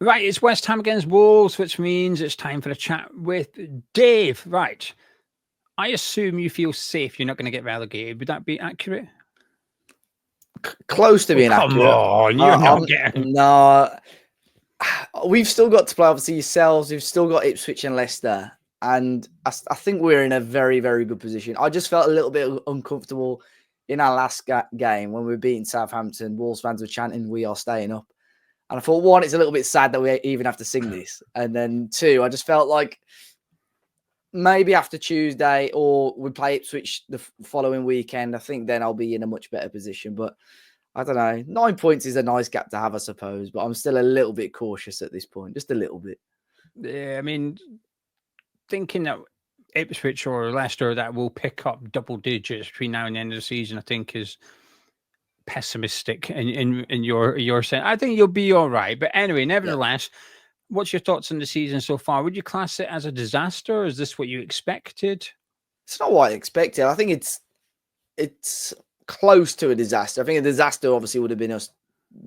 Right, it's West Ham against Wolves, which means it's time for a chat with Dave. Right. I assume you feel safe you're not going to get relegated. Would that be accurate? Close to being come accurate. on, you're not getting... No. We've still got to play, obviously, yourselves. We've still got Ipswich and Leicester. And I think we're in a very, very good position. I just felt a little bit uncomfortable in our last game when we were beating Southampton. Wolves fans were chanting, "We are staying up." And I thought, one, it's a little bit sad that we even have to sing this. And then two, I just felt like maybe after Tuesday or we play Ipswich the following weekend, I think then I'll be in a much better position. But I don't know. 9 points is a nice gap to have, I suppose. But I'm still a little bit cautious at this point. Just a little bit. Yeah, I mean, thinking that Ipswich or Leicester that will pick up double digits between now and the end of the season, I think is pessimistic in your sense. I think you'll be all right. But anyway, nevertheless, what's your thoughts on the season so far? Would you class it as a disaster? Is this what you expected? It's not what I expected. I think it's close to a disaster. I think a disaster obviously would have been us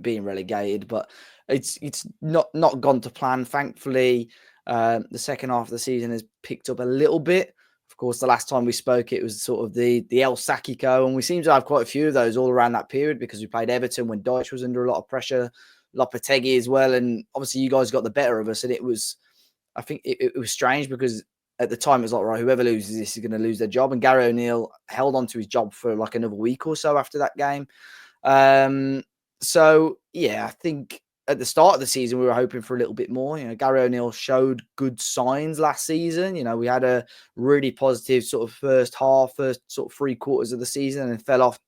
being relegated, but it's not gone to plan. Thankfully, the second half of the season has picked up a little bit. Of course, the last time we spoke, it was sort of the El Sakiko, and we seem to have quite a few of those all around that period because we played Everton when Dyche was under a lot of pressure, Lopetegui as well, and obviously you guys got the better of us, and I think it was strange because at the time it was like, right, whoever loses this is going to lose their job, and Gary O'Neill held on to his job for like another week or so after that game. So yeah, I think at the start of the season, we were hoping for a little bit more. Gary O'Neill showed good signs last season. We had a really positive sort of first sort of 3 quarters of the season and fell off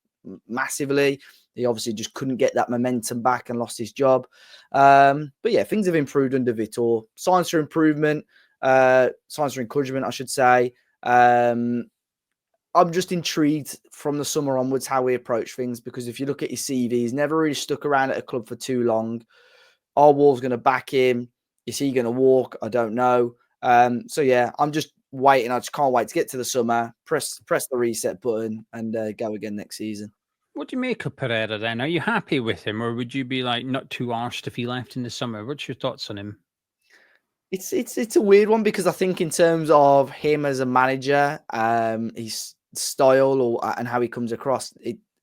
massively. He obviously just couldn't get that momentum back and lost his job. But yeah, things have improved under Vitor. Signs for improvement, signs for encouragement, I should say. I'm just intrigued from the summer onwards how we approach things, because if you look at his CV, he's never really stuck around at a club for too long. Are Wolves going to back him? Is he going to walk? I don't know. So yeah, I'm just waiting. I just can't wait to get to the summer, press the reset button, and go again next season. What do you make of Pereira then? Are you happy with him, or would you be like not too arsed if he left in the summer? What's your thoughts on him? It's a weird one, because I think in terms of him as a manager, his style and how he comes across,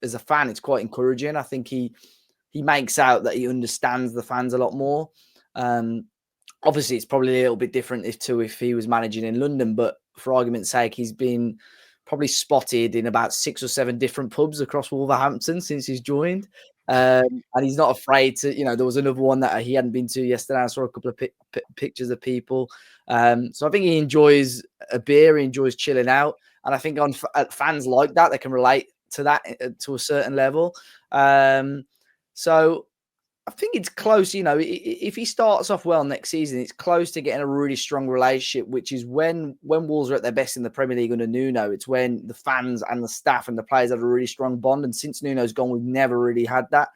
as a fan, it's quite encouraging. I think he makes out that he understands the fans a lot more. Obviously, it's probably a little bit different if he was managing in London, but for argument's sake, he's been probably spotted in about 6 or 7 different pubs across Wolverhampton since he's joined. And he's not afraid to, there was another one that he hadn't been to yesterday. I saw a couple of pictures of people. So I think he enjoys a beer, he enjoys chilling out. And I think fans like that, they can relate to that to a certain level. So I think it's close. If he starts off well next season, it's close to getting a really strong relationship, which is when Wolves are at their best in the Premier League under Nuno. It's when the fans and the staff and the players have a really strong bond. And since Nuno's gone, we've never really had that.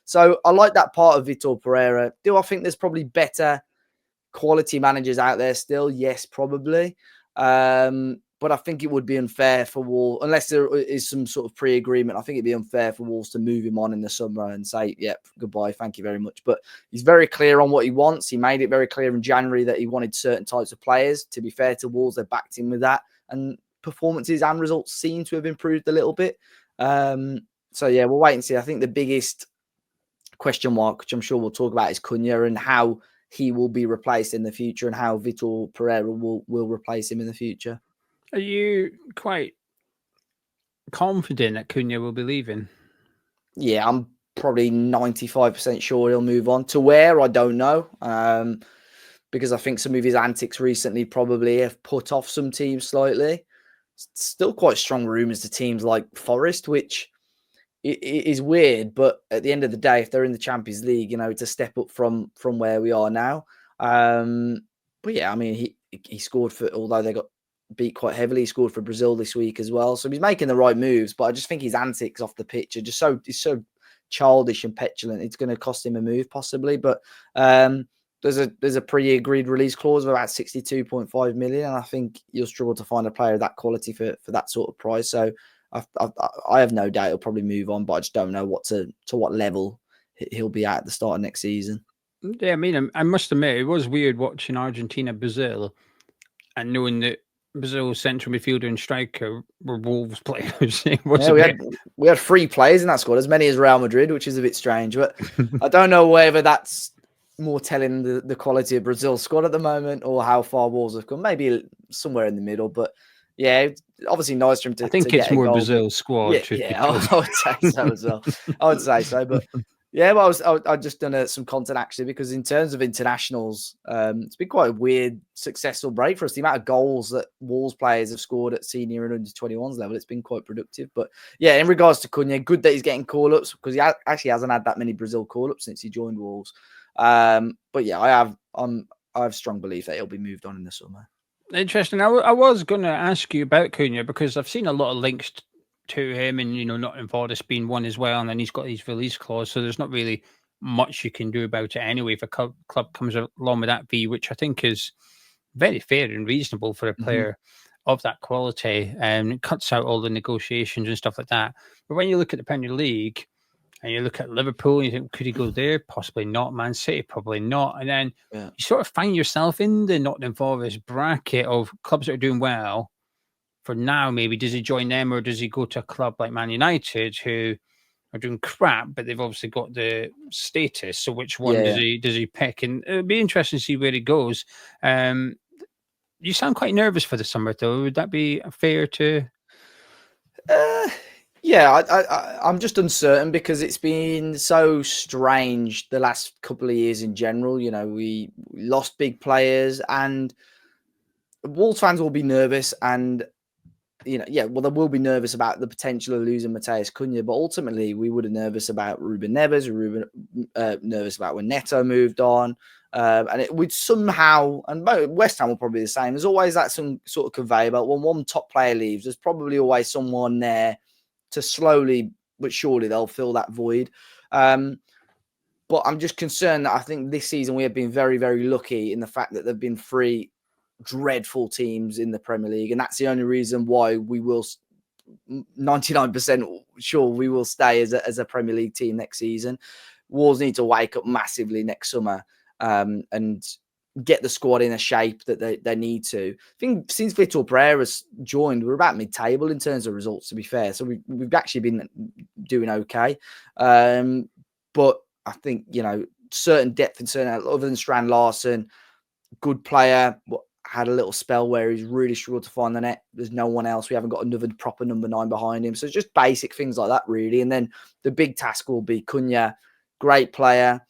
So I like that part of Vitor Pereira. Do I think there's probably better quality managers out there still? Yes, probably. But I think it would be unfair for Wolves, unless there is some sort of pre-agreement. I think it'd be unfair for Wolves to move him on in the summer and say, yep, goodbye, thank you very much. But he's very clear on what he wants. He made it very clear in January that he wanted certain types of players. To be fair to Wolves, they backed him with that. And performances and results seem to have improved a little bit. So yeah, we'll wait and see. I think the biggest question mark, which I'm sure we'll talk about, is Cunha and how he will be replaced in the future and how Vitor Pereira will replace him in the future. Are you quite confident that Cunha will be leaving? Yeah, I'm probably 95% sure he'll move on. To where, I don't know. Because I think some of his antics recently probably have put off some teams slightly. Still quite strong rumours to teams like Forest, which is weird. But at the end of the day, if they're in the Champions League, it's a step up from where we are now. But yeah, I mean, he scored for, although they got beat quite heavily, he scored for Brazil this week as well. So he's making the right moves, but I just think his antics off the pitch are just he's so childish and petulant. It's going to cost him a move possibly, but there's a pre-agreed release clause of about 62.5 million, and I think you'll struggle to find a player of that quality for that sort of price. So I have no doubt he'll probably move on, but I just don't know to what level he'll be at the start of next season. Yeah, I mean, I must admit, it was weird watching Argentina, Brazil, and knowing that Brazil's central midfielder and striker were Wolves players. It was Yeah, a bit. we had 3 players in that squad, as many as Real Madrid, which is a bit strange. But I don't know whether that's more telling the quality of Brazil's squad at the moment or how far Wolves have come. Maybe somewhere in the middle. But yeah, obviously nice for him I to think it's get a more goal. But Brazil's squad, yeah, truth be yeah, told. I would say so as well. I would say so. But yeah, well, I just done some content actually because in terms of internationals, it's been quite a weird, successful break for us. The amount of goals that Wolves players have scored at senior and under 21s level, it's been quite productive. But yeah, in regards to Cunha, good that he's getting call ups because he actually hasn't had that many Brazil call ups since he joined Wolves. But yeah, I have strong belief that he'll be moved on in the summer. Interesting. I was going to ask you about Cunha because I've seen a lot of links to him, and Nottingham Forest being one as well, and then he's got his release clause, so there's not really much you can do about it anyway if a club comes along with that fee, which I think is very fair and reasonable for a player of that quality, and it cuts out all the negotiations and stuff like that. But when you look at the Premier League, and you look at Liverpool, and you think, could he go there? Possibly not. Man City, probably not. And then you sort of find yourself in the Nottingham Forest bracket of clubs that are doing well. For now, maybe does he join them or does he go to a club like Man United who are doing crap, but they've obviously got the status. So which one does he pick? And it'll be interesting to see where he goes. You sound quite nervous for the summer, though. Would that be fair to? Yeah, I'm just uncertain because it's been so strange the last couple of years in general. We lost big players, and Wolves fans will be nervous, and they will be nervous about the potential of losing Matheus Cunha, but ultimately we were nervous about Ruben Neves, nervous about when Neto moved on, and it would somehow, and West Ham will probably be the same. There's always that some sort of conveyor belt. When one top player leaves, there's probably always someone there to slowly but surely they'll fill that void. But I'm just concerned that I think this season we have been very, very lucky in the fact that there have been 3 dreadful teams in the Premier League. And that's the only reason why we will 99% sure we will stay as a Premier League team next season. Wolves need to wake up massively next summer and get the squad in a shape that they need to. I think since Vitor Pereira's joined, we're about mid-table in terms of results, to be fair. So we've actually been doing okay. But I think, certain depth and certain, other than Strand Larsen, good player, had a little spell where he's really struggled to find the net. There's no one else. We haven't got another proper number 9 behind him. So it's just basic things like that, really. And then the big task will be Cunha, great player,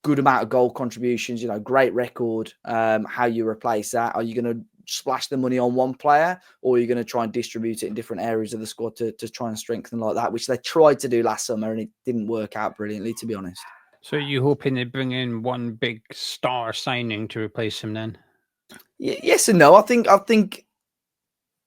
good amount of goal contributions, great record. How you replace that? Are you going to splash the money on one player, or are you going to try and distribute it in different areas of the squad to try and strengthen like that, which they tried to do last summer and it didn't work out brilliantly, to be honest. So are you hoping they bring in one big star signing to replace him then? Yes and no. I think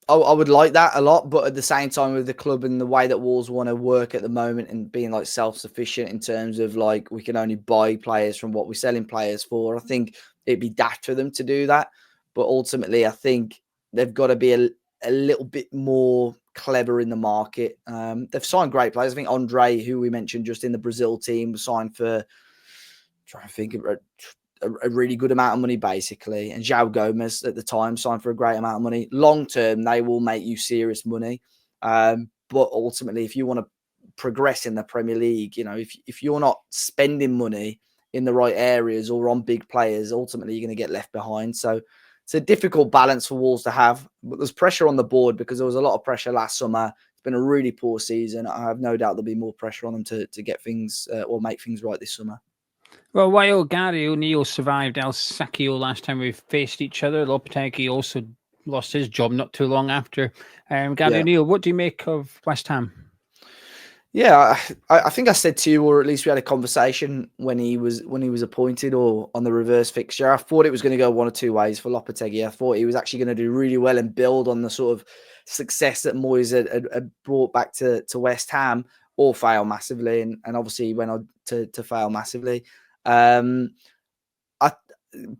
I would like that a lot, but at the same time, with the club and the way that Wolves want to work at the moment and being like self-sufficient in terms of like we can only buy players from what we're selling players for, I think it'd be daft for them to do that. But ultimately, I think they've got to be a little bit more clever in the market. They've signed great players. I think Andre, who we mentioned just in the Brazil team, was signed for, trying to think of a really good amount of money, basically. And João Gomez at the time signed for a great amount of money. Long term, they will make you serious money. But ultimately, if you want to progress in the Premier League, if you're not spending money in the right areas or on big players, ultimately you're going to get left behind. So it's a difficult balance for Wolves to have. But there's pressure on the board because there was a lot of pressure last summer. It's been a really poor season. I have no doubt there'll be more pressure on them to get things or make things right this summer. Well, while Gary O'Neill survived El Sacchio last time we faced each other, Lopetegui also lost his job not too long after. Gary O'Neill, what do you make of West Ham? Yeah, I think I said to you, or at least we had a conversation when he was appointed or on the reverse fixture. I thought it was going to go one or two ways for Lopetegui. I thought he was actually going to do really well and build on the sort of success that Moyes had brought back to West Ham, or fail massively. And obviously he went on to fail massively.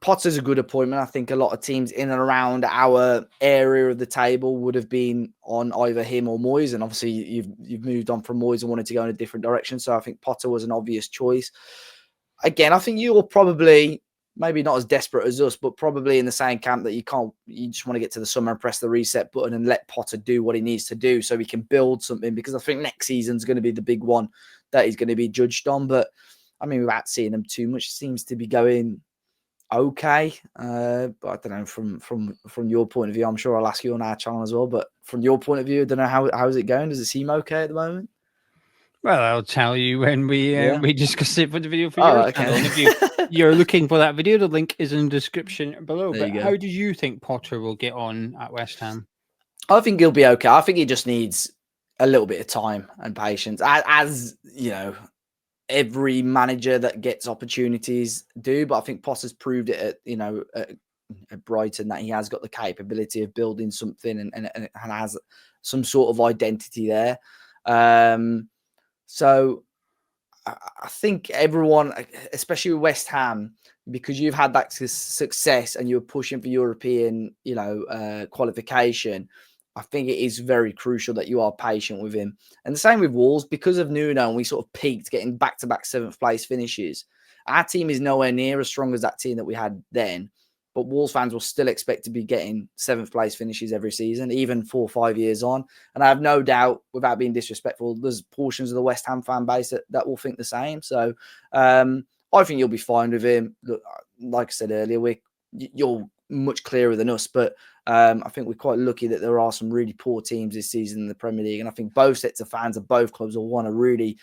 Potter's a good appointment. I think a lot of teams in and around our area of the table would have been on either him or Moyes, and obviously you've moved on from Moyes and wanted to go in a different direction. So I think Potter was an obvious choice. again, I think you're probably maybe not as desperate as us, but probably in the same camp that you just want to get to the summer and press the reset button and let Potter do what he needs to do so we can build something, because I think next season's going to be the big one that he's going to be judged on. But I mean, without seeing him too much, seems to be going okay. But I don't know, from your point of view, I'm sure I'll ask you on our channel as well, but from your point of view, I don't know how is it going? Does it seem okay at the moment? Well, I'll tell you when we discuss it for the video for your channel. And if you're looking for that video, the link is in the description below. But how do you think Potter will get on at West Ham? I think he'll be okay. I think he just needs a little bit of time and patience, as you know, every manager that gets opportunities do. But I think Potter's proved it at Brighton that he has got the capability of building something and has some sort of identity there. So I think everyone, especially with West Ham, because you've had that success and you're pushing for European, qualification, I think it is very crucial that you are patient with him. And the same with Wolves, because of Nuno, and we sort of peaked getting back-to-back 7th place finishes. Our team is nowhere near as strong as that team that we had then. But Wolves fans will still expect to be getting 7th place finishes every season, even 4 or 5 years on. And I have no doubt, without being disrespectful, there's portions of the West Ham fan base that will think the same. So I think you'll be fine with him. Look, like I said earlier, you're much clearer than us, but I think we're quite lucky that there are some really poor teams this season in the Premier League. And I think both sets of fans of both clubs will want to really,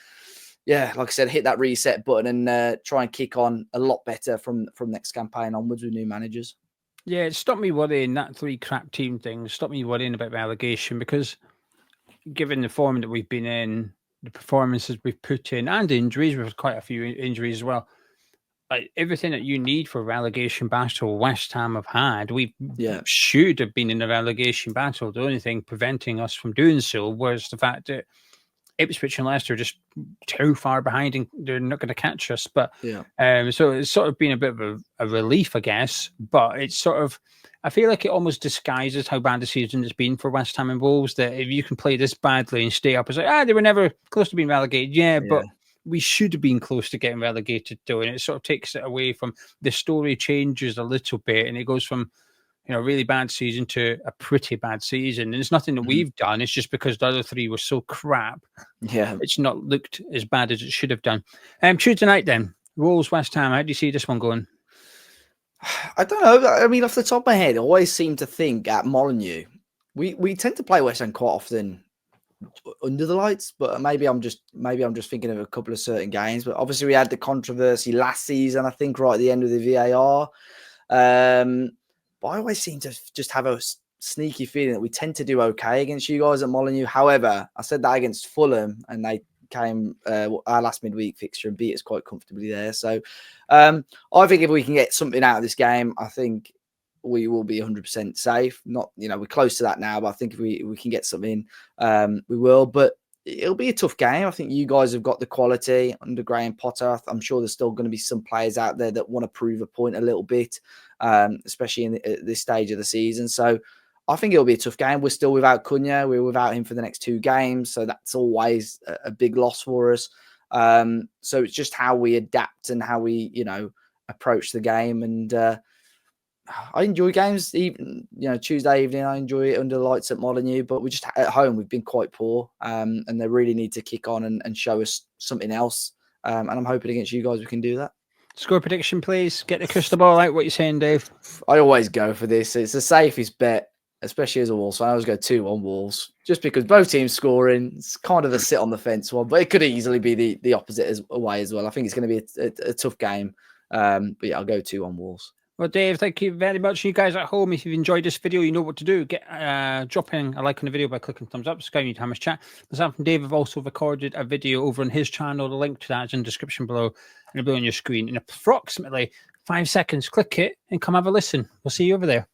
like I said, hit that reset button and try and kick on a lot better from next campaign onwards with new managers. Yeah, it stopped me worrying, that 3 crap team thing. Stopped me worrying about relegation, because given the form that we've been in, the performances we've put in, and injuries, we've had quite a few injuries as well. Like, everything that you need for a relegation battle, West Ham have had. We should have been in a relegation battle. The only thing preventing us from doing so was the fact that Ipswich and Leicester are just too far behind and they're not going to catch us. But so it's sort of been a bit of a relief, I guess. But it's sort of, I feel like it almost disguises how bad the season has been for West Ham and Wolves, that if you can play this badly and stay up, it's like, they were never close to being relegated. Yeah, but we should have been close to getting relegated though. And it sort of takes it away from, the story changes a little bit, and it goes from, a really bad season to a pretty bad season. And it's nothing that we've done. It's just because the other 3 were so crap. Yeah. It's not looked as bad as it should have done. Tuesday night then, Wolves, West Ham. How do you see this one going? I don't know. I mean, off the top of my head, I always seem to think at Molineux, we tend to play West Ham quite often under the lights, but maybe I'm just thinking of a couple of certain games. But obviously we had the controversy last season, I think, right at the end of the VAR. But I always seem to just have a sneaky feeling that we tend to do okay against you guys at Molineux. However, I said that against Fulham, and they came our last midweek fixture and beat us quite comfortably there. So I think if we can get something out of this game, I think we will be 100% safe. Not, we're close to that now, but I think if we can get something, we will. But it'll be a tough game. I think you guys have got the quality under Graham Potter. I'm sure there's still going to be some players out there that want to prove a point a little bit, especially at this stage of the season. So I think it'll be a tough game. We're still without Cunha. We're without him for the next 2 games. So that's always a big loss for us. So it's just how we adapt and how we, approach the game. And I enjoy games, even Tuesday evening. I enjoy it under the lights at Molineux, but we just at home we've been quite poor, and they really need to kick on and show us something else. And I'm hoping against you guys we can do that. Score prediction, please. Get the crystal ball out. What are you saying, Dave? I always go for this. It's the safest bet, especially as a Wolves fan. I always go 2-1 Wolves, just because both teams scoring. It's kind of a sit on the fence one, but it could easily be the opposite away as well. I think it's going to be a tough game. But yeah, I'll go 2-1 Wolves. Well, Dave, thank you very much. You guys at home, if you've enjoyed this video, you know what to do. Get dropping a like on the video by clicking thumbs up. Subscribe to Hammers Chat. Myself and Dave have also recorded a video over on his channel. The link to that is in the description below, and it'll be on your screen in approximately 5 seconds. Click it and come have a listen. We'll see you over there.